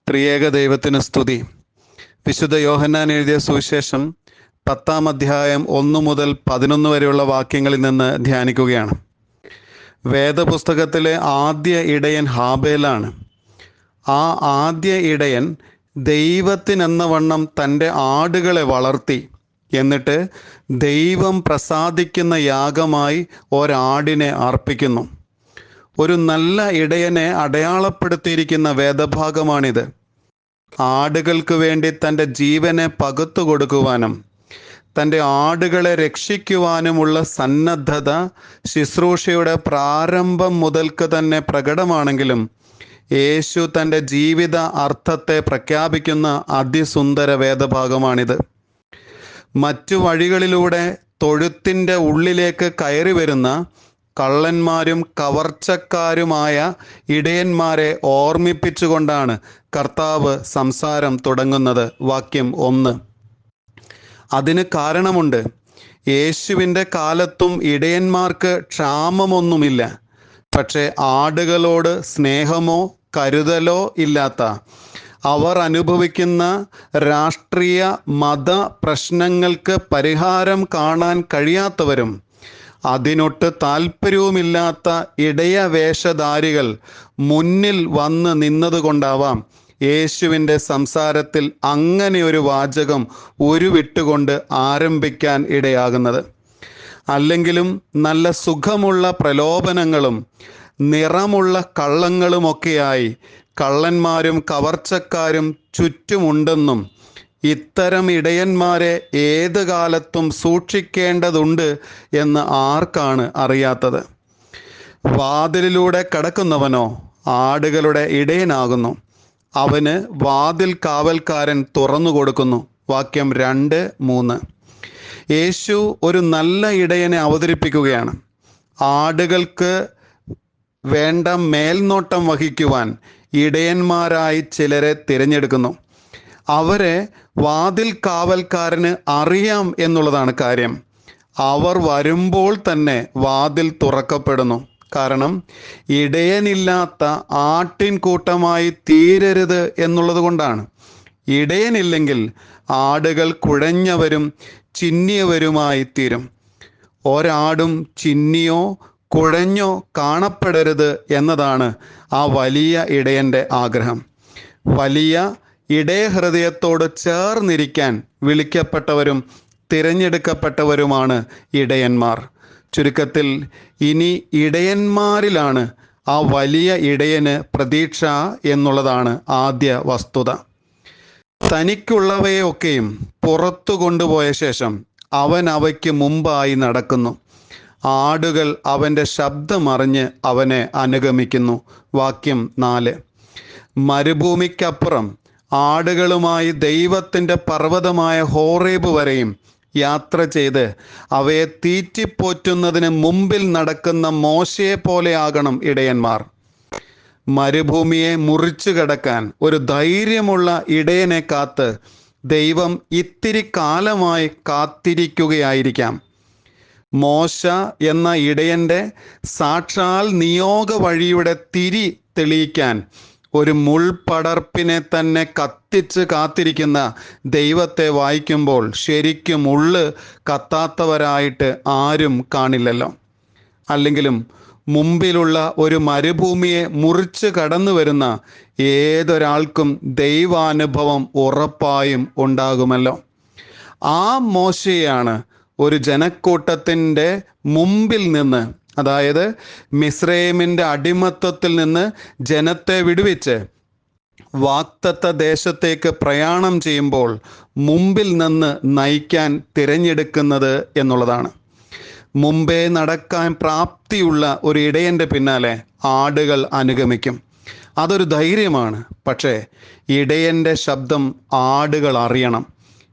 ത്രിയേക ദൈവത്തിന് സ്തുതി. വിശുദ്ധ യോഹന്നാൻ എഴുതിയ സുവിശേഷം 10-ാം അധ്യായം 1 മുതൽ 11 വരെയുള്ള വാക്യങ്ങളിൽ നിന്ന് ധ്യാനിക്കുകയാണ്. വേദപുസ്തകത്തിലെ ആദ്യ ഇടയൻ ഹാബേലാണ്. ആ ആദ്യ ഇടയൻ ദൈവത്തിനെന്ന വണ്ണം തൻ്റെ ആടുകളെ വളർത്തി. എന്നിട്ട് ദൈവം പ്രസാദിക്കുന്ന യാഗമായി ഒരാടിനെ അർപ്പിക്കുന്നു. ഒരു നല്ല ഇടയനെ അടയാളപ്പെടുത്തിയിരിക്കുന്ന വേദഭാഗമാണിത്. ആടുകൾക്ക് വേണ്ടി തൻ്റെ ജീവനെ പകുത്തു കൊടുക്കുവാനും തൻ്റെ ആടുകളെ രക്ഷിക്കുവാനുമുള്ള സന്നദ്ധത ശുശ്രൂഷയുടെ പ്രാരംഭം മുതൽക്ക് തന്നെ പ്രകടമാണെങ്കിലും യേശു തൻ്റെ ജീവിത അർത്ഥത്തെ പ്രഖ്യാപിക്കുന്ന അതിസുന്ദര വേദഭാഗമാണിത്. മറ്റു വഴികളിലൂടെ തൊഴുത്തിൻ്റെ ഉള്ളിലേക്ക് കയറി വരുന്ന കള്ളന്മാരും കവർച്ചക്കാരുമായ ഇടയന്മാരെ ഓർമ്മിപ്പിച്ചുകൊണ്ടാണ് കർത്താവ് സംസാരം തുടങ്ങുന്നത്. വാക്യം 1. അതിന് കാരണമുണ്ട്. യേശുവിൻ്റെ കാലത്തും ഇടയന്മാർക്ക് ക്ഷാമമൊന്നുമില്ല. പക്ഷേ ആടുകളോട് സ്നേഹമോ കരുതലോ ഇല്ലാത്ത, അവർ അനുഭവിക്കുന്ന രാഷ്ട്രീയ മത പ്രശ്നങ്ങൾക്ക് പരിഹാരം കാണാൻ കഴിയാത്തവരും അതിനൊട്ട് താല്പര്യവുമില്ലാത്ത ഇടയവേഷധാരികൾ മുന്നിൽ വന്ന് നിന്നതുകൊണ്ടാവാം യേശുവിൻ്റെ സംസാരത്തിൽ അങ്ങനെ ഒരു വാചകം ഉരുവിട്ടുകൊണ്ട് ആരംഭിക്കാൻ ഇടയാകുന്നത്. അല്ലെങ്കിലും നല്ല സുഖമുള്ള പ്രലോഭനങ്ങളും നിറമുള്ള കള്ളങ്ങളുമൊക്കെയായി കള്ളന്മാരും കവർച്ചക്കാരും ചുറ്റുമുണ്ടെന്നും ഇത്തരം ഇടയന്മാരെ ഏത് കാലത്തും സൂക്ഷിക്കേണ്ടതുണ്ട് എന്ന് ആർക്കാണ് അറിയാത്തത്? വാതിലിലൂടെ കടക്കുന്നവനോ ആടുകളുടെ ഇടയനാകുന്നു. അവന് വാതിൽ കാവൽക്കാരൻ തുറന്നു കൊടുക്കുന്നു. വാക്യം 2, 3. യേശു ഒരു നല്ല ഇടയനെ അവതരിപ്പിക്കുകയാണ്. ആടുകൾക്ക് വേണ്ട മേൽനോട്ടം വഹിക്കുവാൻ ഇടയന്മാരായി ചിലരെ തിരഞ്ഞെടുക്കുന്നു. അവരെ വാതിൽ കാവൽക്കാരന് അറിയാം എന്നുള്ളതാണ് കാര്യം. അവർ വരുമ്പോൾ തന്നെ വാതിൽ തുറക്കപ്പെടുന്നു. കാരണം ഇടയനില്ലാത്ത ആട്ടിൻകൂട്ടമായി തീരരുത് എന്നുള്ളത് കൊണ്ടാണ്. ഇടയനില്ലെങ്കിൽ ആടുകൾ കുഴഞ്ഞവരും ചിന്നിയവരുമായി തീരും. ഒരാടും ചിന്നിയോ കുഴഞ്ഞോ കാണപ്പെടരുത് എന്നതാണ് ആ വലിയ ഇടയൻ്റെ ആഗ്രഹം. വലിയ ഇടയഹൃദയത്തോട് ചേർന്നിരിക്കാൻ വിളിക്കപ്പെട്ടവരും തിരഞ്ഞെടുക്കപ്പെട്ടവരുമാണ് ഇടയന്മാർ. ചുരുക്കത്തിൽ ഇനി ഇടയന്മാരിലാണ് ആ വലിയ ഇടയന് പ്രതീക്ഷ എന്നുള്ളതാണ് ആദ്യ വസ്തുത. തനിക്കുള്ളവയൊക്കെയും പുറത്തു കൊണ്ടുപോയ ശേഷം അവൻ അവയ്ക്ക് മുമ്പായി നടക്കുന്നു. ആടുകൾ അവൻ്റെ ശബ്ദമറിഞ്ഞ് അവനെ അനുഗമിക്കുന്നു. വാക്യം 4. മരുഭൂമിക്കപ്പുറം ആടുകളുമായി ദൈവത്തിൻ്റെ പർവ്വതമായ ഹോറേബ് വരെയും യാത്ര ചെയ്ത് അവയെ തീറ്റിപ്പോറ്റുന്നതിന് മുമ്പിൽ നടക്കുന്ന മോശയെ പോലെയാകണം ഇടയന്മാർ. മരുഭൂമിയെ മുറിച്ചു കടക്കാൻ ഒരു ധൈര്യമുള്ള ഇടയനെ കാത്ത് ദൈവം ഇത്തിരി കാലമായി കാത്തിരിക്കുകയായിരിക്കാം. മോശ എന്ന ഇടയൻ്റെ സാക്ഷാൽ നിയോഗ വഴിയുടെ തിരി തെളിയിക്കാൻ ഒരു മുൾപടർപ്പിനെ തന്നെ കത്തിച്ച് കാത്തിരിക്കുന്ന ദൈവത്തെ വായിക്കുമ്പോൾ ശരിക്കും ഉള്ള് കത്താത്തവരായിട്ട് ആരും കാണില്ലല്ലോ. അല്ലെങ്കിലും മുമ്പിലുള്ള ഒരു മരുഭൂമിയെ മുറിച്ച് കടന്നു വരുന്ന ഏതൊരാൾക്കും ദൈവാനുഭവം ഉറപ്പായും ഉണ്ടാകുമല്ലോ. ആ മോശയാണ് ഒരു ജനക്കൂട്ടത്തിൻ്റെ മുമ്പിൽ നിന്ന്, അതായത് മിസ്രയീമിൻ്റെ അടിമത്തത്തിൽ നിന്ന് ജനത്തെ വിടുവിച്ച് വാഗ്ദത്ത ദേശത്തേക്ക് പ്രയാണം ചെയ്യുമ്പോൾ മുമ്പിൽ നിന്ന് നയിക്കാൻ തിരഞ്ഞെടുക്കുന്നത് എന്നുള്ളതാണ്. മുമ്പേ നടക്കാൻ പ്രാപ്തിയുള്ള ഒരു ഇടയൻ്റെ പിന്നാലെ ആടുകൾ അനുഗമിക്കും. അതൊരു ധൈര്യമാണ്. പക്ഷേ ഇടയൻ്റെ ശബ്ദം ആടുകൾ അറിയണം.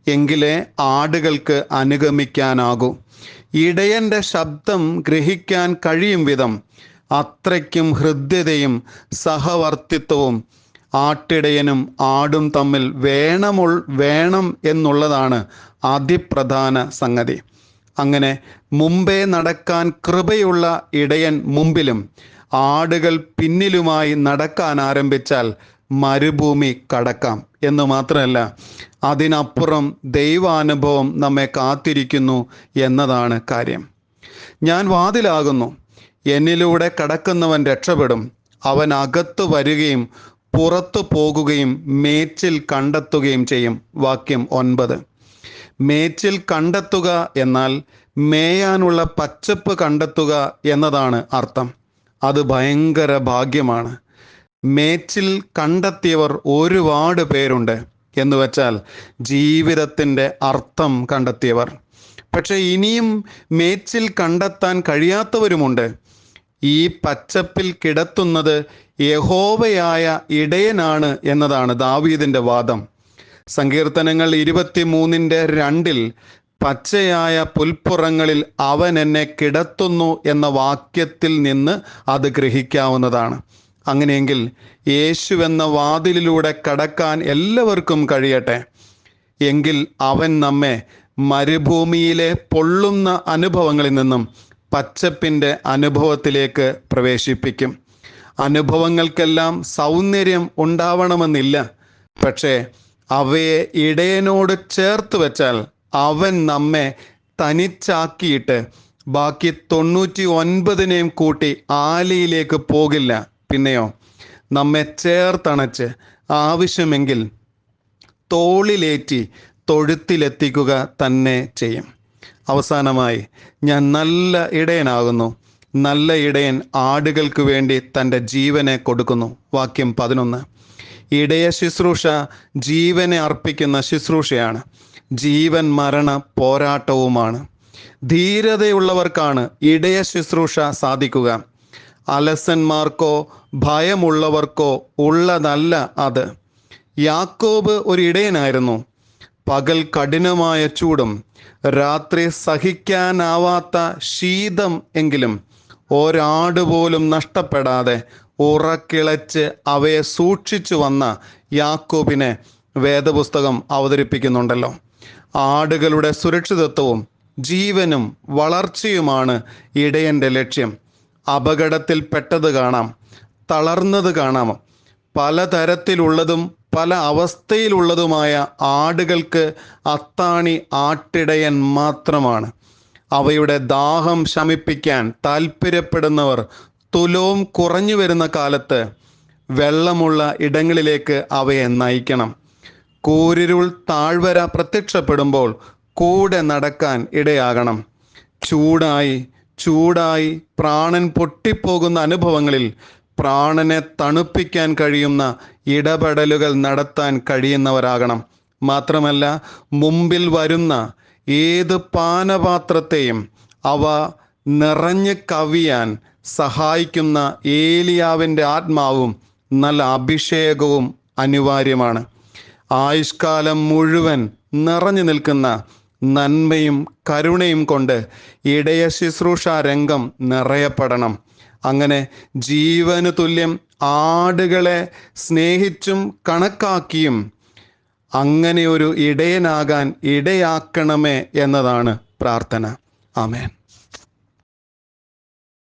എങ്കിലേ ആടുകൾക്ക് അനുഗമിക്കാനാകൂ. ഇടയൻ്റെ ശബ്ദം ഗ്രഹിക്കാൻ കഴിയും വിധം അത്രയ്ക്കും ഹൃദ്യതയും സഹവർത്തിത്വവും ആട്ടിടയനും ആടും തമ്മിൽ വേണം എന്നുള്ളതാണ് അതിപ്രധാന സംഗതി. അങ്ങനെ മുമ്പേ നടക്കാൻ കൃപയുള്ള ഇടയൻ മുമ്പിലും ആടുകൾ പിന്നിലുമായി നടക്കാൻ ആരംഭിച്ചാൽ മരുഭൂമി കടക്കാം എന്ന് മാത്രമല്ല, അതിനപ്പുറം ദൈവാനുഭവം നമ്മെ കാത്തിരിക്കുന്നു എന്നതാണ് കാര്യം. ഞാൻ വാതിലാകുന്നു, എന്നിലൂടെ കടക്കുന്നവൻ രക്ഷപ്പെടും. അവൻ അകത്ത് വരികയും പുറത്തു പോകുകയും മേച്ചിൽ കണ്ടെത്തുകയും ചെയ്യും. വാക്യം 9. മേച്ചിൽ കണ്ടെത്തുക എന്നാൽ മേയാനുള്ള പച്ചപ്പ് കണ്ടെത്തുക എന്നതാണ് അർത്ഥം. അത് ഭയങ്കര ഭാഗ്യമാണ്. മേച്ചിൽ കണ്ടെത്തിയവർ ഒരുപാട് പേരുണ്ട് എന്ന് വെച്ചാൽ ജീവിതത്തിൻ്റെ അർത്ഥം കണ്ടെത്തിയവർ. പക്ഷെ ഇനിയും മേച്ചിൽ കണ്ടെത്താൻ കഴിയാത്തവരുമുണ്ട്. ഈ പച്ചപ്പിൽ കിടത്തുന്നത് യഹോവയായ ഇടയനാണ് എന്നതാണ് ദാവീദിൻ്റെ വാദം. സങ്കീർത്തനങ്ങൾ 23:2 പച്ചയായ പുൽപ്പുറങ്ങളിൽ അവൻ എന്നെ കിടത്തുന്നു എന്ന വാക്യത്തിൽ നിന്ന് അത് ഗ്രഹിക്കാവുന്നതാണ്. അങ്ങനെയെങ്കിൽ യേശുവെന്ന വാതിലിലൂടെ കടക്കാൻ എല്ലാവർക്കും കഴിയട്ടെ. എങ്കിൽ അവൻ നമ്മെ മരുഭൂമിയിലെ പൊള്ളുന്ന അനുഭവങ്ങളിൽ നിന്നും പച്ചപ്പിൻ്റെ അനുഭവത്തിലേക്ക് പ്രവേശിപ്പിക്കും. അനുഭവങ്ങൾക്കെല്ലാം സൗന്ദര്യം ഉണ്ടാവണമെന്നില്ല. പക്ഷേ അവയെ ഇടയനോട് ചേർത്ത് വെച്ചാൽ അവൻ നമ്മെ തനിച്ചാക്കിയിട്ട് ബാക്കി 99 കൂട്ടി ആലിയിലേക്ക് പോകില്ല. പിന്നെയോ നമ്മെ ചേർത്തണച്ച് ആവശ്യമെങ്കിൽ തോളിലേറ്റി തൊഴുത്തിലെത്തിക്കുക തന്നെ ചെയ്യും. അവസാനമായി, ഞാൻ നല്ല ഇടയനാകുന്നു. നല്ല ഇടയൻ ആടുകൾക്ക് വേണ്ടി തൻ്റെ ജീവനെ കൊടുക്കുന്നു. വാക്യം 11. ഇടയ ശുശ്രൂഷ ജീവനെ അർപ്പിക്കുന്ന ശുശ്രൂഷയാണ്. ജീവൻ മരണ പോരാട്ടവുമാണ്. ധീരതയുള്ളവർക്കാണ് ഇടയ ശുശ്രൂഷ സാധിക്കുക. അലസന്മാർക്കോ ഭയമുള്ളവർക്കോ ഉള്ളതല്ല അത്. യാക്കോബ് ഒരു ഇടയനായിരുന്നു. പകൽ കഠിനമായ ചൂടും രാത്രി സഹിക്കാനാവാത്ത ശീതം എങ്കിലും ഒരാടുപോലും നഷ്ടപ്പെടാതെ ഉറക്കിളച്ച് അവയെ സൂക്ഷിച്ചു വന്ന യാക്കോബിനെ വേദപുസ്തകം അവതരിപ്പിക്കുന്നുണ്ടല്ലോ. ആടുകളുടെ സുരക്ഷിതത്വവും ജീവനും വളർച്ചയുമാണ് ഇടയൻ്റെ ലക്ഷ്യം. അപകടത്തിൽ പെട്ടത് കാണാം, തളർന്നത് കാണാം. പലതരത്തിലുള്ളതും പല അവസ്ഥയിലുള്ളതുമായ ആടുകൾക്ക് അത്താണി ആട്ടിടയൻ മാത്രമാണ്. അവയുടെ ദാഹം ശമിപ്പിക്കാൻ താല്പര്യപ്പെടുന്നവർ തുലോം കുറഞ്ഞു വരുന്ന കാലത്ത് വെള്ളമുള്ള ഇടങ്ങളിലേക്ക് അവയെ നയിക്കണം. കൂരിരുൾ താഴ്വര പ്രത്യക്ഷപ്പെടുമ്പോൾ കൂടെ നടക്കാൻ ഇടയാകണം. ചൂടായി പ്രാണൻ പൊട്ടിപ്പോകുന്ന അനുഭവങ്ങളിൽ പ്രാണനെ തണുപ്പിക്കാൻ കഴിയുന്ന ഇടപെടലുകൾ നടത്താൻ കഴിയുന്നവരാകണം. മാത്രമല്ല, മുമ്പിൽ വരുന്ന ഏത് പാനപാത്രത്തെയും അവ നിറഞ്ഞ് കവിയാൻ സഹായിക്കുന്ന ഏലിയാവിൻ്റെ ആത്മാവും നല്ല അഭിഷേകവും അനിവാര്യമാണ്. ആയുഷ്കാലം മുഴുവൻ നിറഞ്ഞു നിൽക്കുന്ന നന്മയും കരുണയും കൊണ്ട് ഇടയ ശുശ്രൂഷ രംഗം നിറയപ്പെടണം. അങ്ങനെ ജീവന് തുല്യം ആടുകളെ സ്നേഹിച്ചും കണക്കാക്കിയും അങ്ങനെ ഒരു ഇടയനാകാൻ ഇടയാക്കണമേ എന്നതാണ് പ്രാർത്ഥന. ആമേൻ.